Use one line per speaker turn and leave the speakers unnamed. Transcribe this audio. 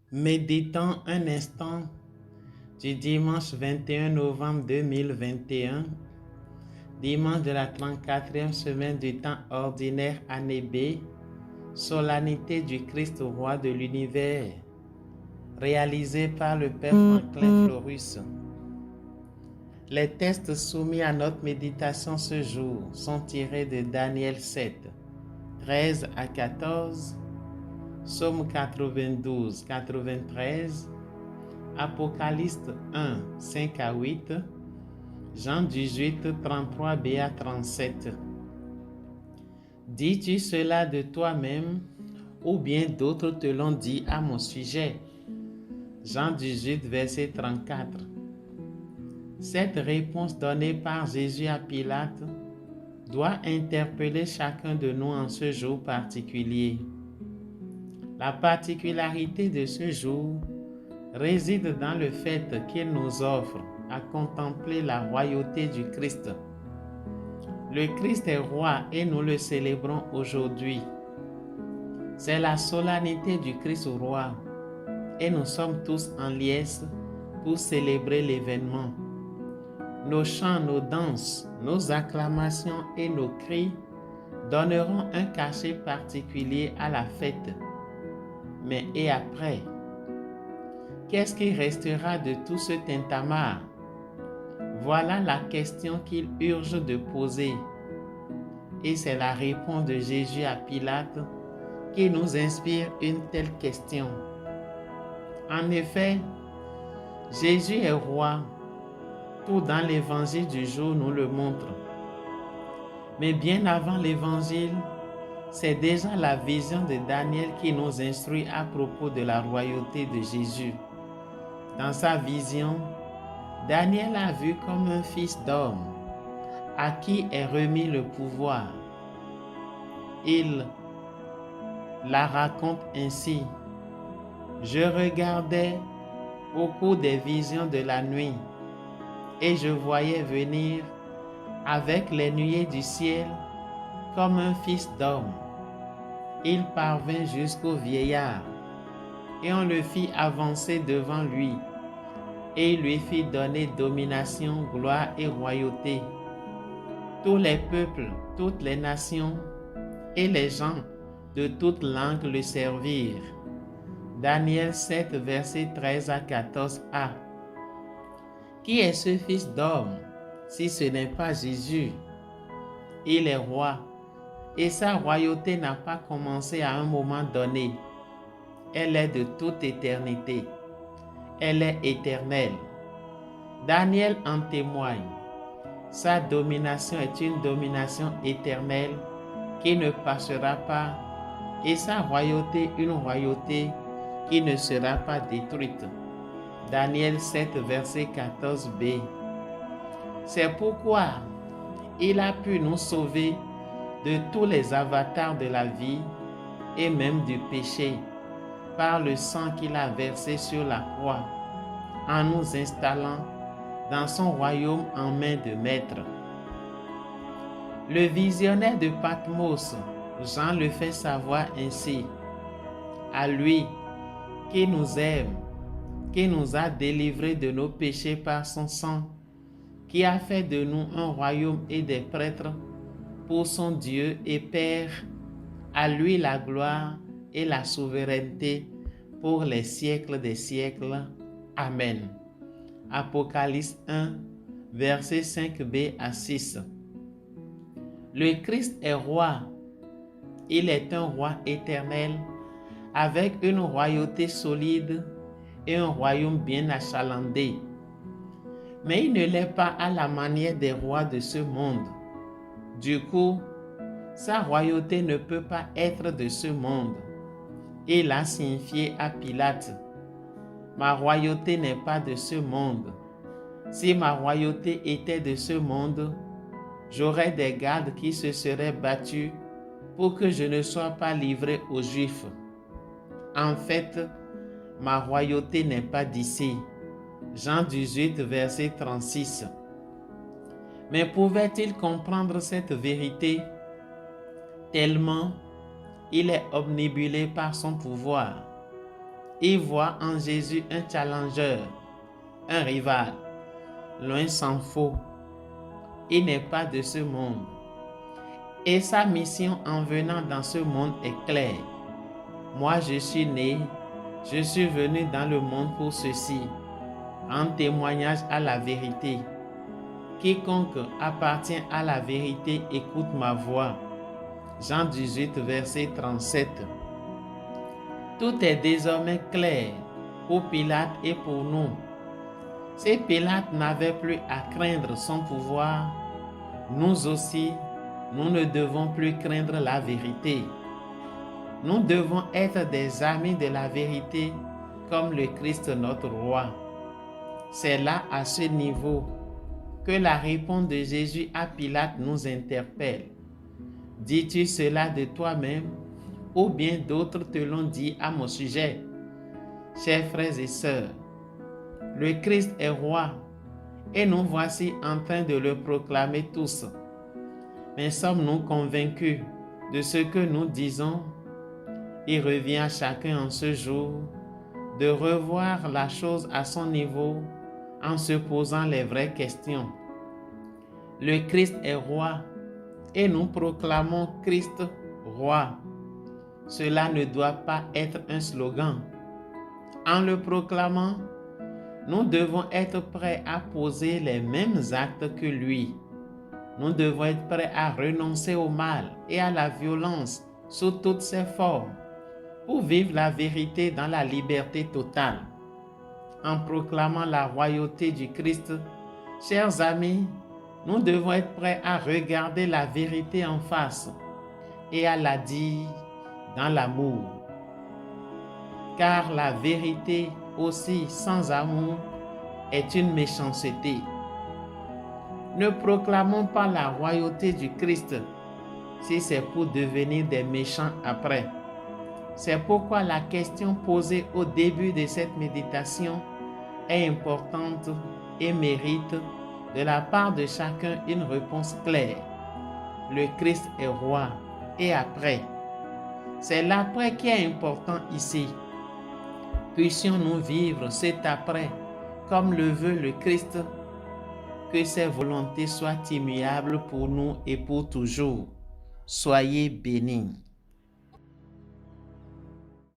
Méditons un instant du dimanche 21 novembre 2021, dimanche de la 34e semaine du temps ordinaire année B, solennité du Christ roi de l'univers, réalisé par le Père Franklin Florus. Les textes soumis à notre méditation ce jour sont tirés de Daniel 7, 13 à 14, Psaume 92, 93, Apocalypse 1, 5 à 8, Jean 18, 33b à 37. Dis-tu cela de toi-même ou bien d'autres te l'ont dit à mon sujet? Jean 18, verset 34. Cette réponse donnée par Jésus à Pilate doit interpeller chacun de nous en ce jour particulier. La particularité de ce jour réside dans le fait qu'il nous offre à contempler la royauté du Christ. Le Christ est roi et nous le célébrons aujourd'hui. C'est la solennité du Christ roi et nous sommes tous en liesse pour célébrer l'événement. Nos chants, nos danses, nos acclamations et nos cris donneront un cachet particulier à la fête. Mais et après? Qu'est-ce qui restera de tout ce tintamarre? Voilà la question qu'il urge de poser. Et c'est la réponse de Jésus à Pilate qui nous inspire une telle question. En effet, Jésus est roi. Tout dans l'évangile du jour nous le montre. Mais bien avant l'évangile, c'est déjà la vision de Daniel qui nous instruit à propos de la royauté de Jésus. Dans sa vision, Daniel a vu comme un fils d'homme à qui est remis le pouvoir. Il la raconte ainsi. Je regardais au cours des visions de la nuit et je voyais venir avec les nuées du ciel comme un fils d'homme. Il parvint jusqu'au vieillard et on le fit avancer devant lui et il lui fit donner domination, gloire et royauté. Tous les peuples, toutes les nations et les gens de toutes langues le servirent. Daniel 7, versets 13 à 14a. Qui est ce fils d'homme si ce n'est pas Jésus? Il est roi et sa royauté n'a pas commencé à un moment donné. Elle est de toute éternité. Elle est éternelle. Daniel en témoigne. Sa domination est une domination éternelle qui ne passera pas et sa royauté une royauté qui ne sera pas détruite. Daniel 7, verset 14b. C'est pourquoi il a pu nous sauver de tous les avatars de la vie et même du péché par le sang qu'il a versé sur la croix en nous installant dans son royaume en main de maître. Le visionnaire de Patmos, Jean le fait savoir ainsi. À lui qui nous aime, qui nous a délivrés de nos péchés par son sang, qui a fait de nous un royaume et des prêtres pour son Dieu et Père, à lui la gloire et la souveraineté pour les siècles des siècles. Amen. Apocalypse 1, versets 5b à 6. Le Christ est roi. Il est un roi éternel avec une royauté solide et un royaume bien achalandé. Mais il ne l'est pas à la manière des rois de ce monde. Du coup, sa royauté ne peut pas être de ce monde. Il a signifié à Pilate, ma royauté n'est pas de ce monde. Si ma royauté était de ce monde, j'aurais des gardes qui se seraient battus pour que je ne sois pas livré aux Juifs. En fait, ma royauté n'est pas d'ici. Jean 18, verset 36. Mais pouvait-il comprendre cette vérité tellement il est omnibulé par son pouvoir? Il voit en Jésus un challenger, un rival. Loin s'en faut. Il n'est pas de ce monde. Et sa mission en venant dans ce monde est claire. Moi, je suis né, je suis venu dans le monde pour ceci, en témoignage à la vérité. Quiconque appartient à la vérité écoute ma voix. Jean 18, verset 37. Tout est désormais clair pour Pilate et pour nous. Si Pilate n'avait plus à craindre son pouvoir, nous aussi, nous ne devons plus craindre la vérité. Nous devons être des amis de la vérité comme le Christ notre roi. C'est là, à ce niveau, que la réponse de Jésus à Pilate nous interpelle. Dis-tu cela de toi-même ou bien d'autres te l'ont dit à mon sujet? Chers frères et sœurs, le Christ est roi et nous voici en train de le proclamer tous. Mais sommes-nous convaincus de ce que nous disons? Il revient à chacun en ce jour de revoir la chose à son niveau en se posant les vraies questions. Le Christ est roi et nous proclamons Christ roi. Cela ne doit pas être un slogan. En le proclamant, nous devons être prêts à poser les mêmes actes que lui. Nous devons être prêts à renoncer au mal et à la violence sous toutes ses formes pour vivre la vérité dans la liberté totale. En proclamant la royauté du Christ, chers amis, nous devons être prêts à regarder la vérité en face et à la dire dans l'amour. Car la vérité aussi sans amour est une méchanceté. Ne proclamons pas la royauté du Christ si c'est pour devenir des méchants après. C'est pourquoi la question posée au début de cette méditation est importante et mérite de la part de chacun une réponse claire. Le Christ est roi. Et après? C'est l'après qui est important ici. Puissions-nous vivre cet après comme le veut le Christ, que ses volontés soient immuables pour nous et pour toujours. Soyez bénis.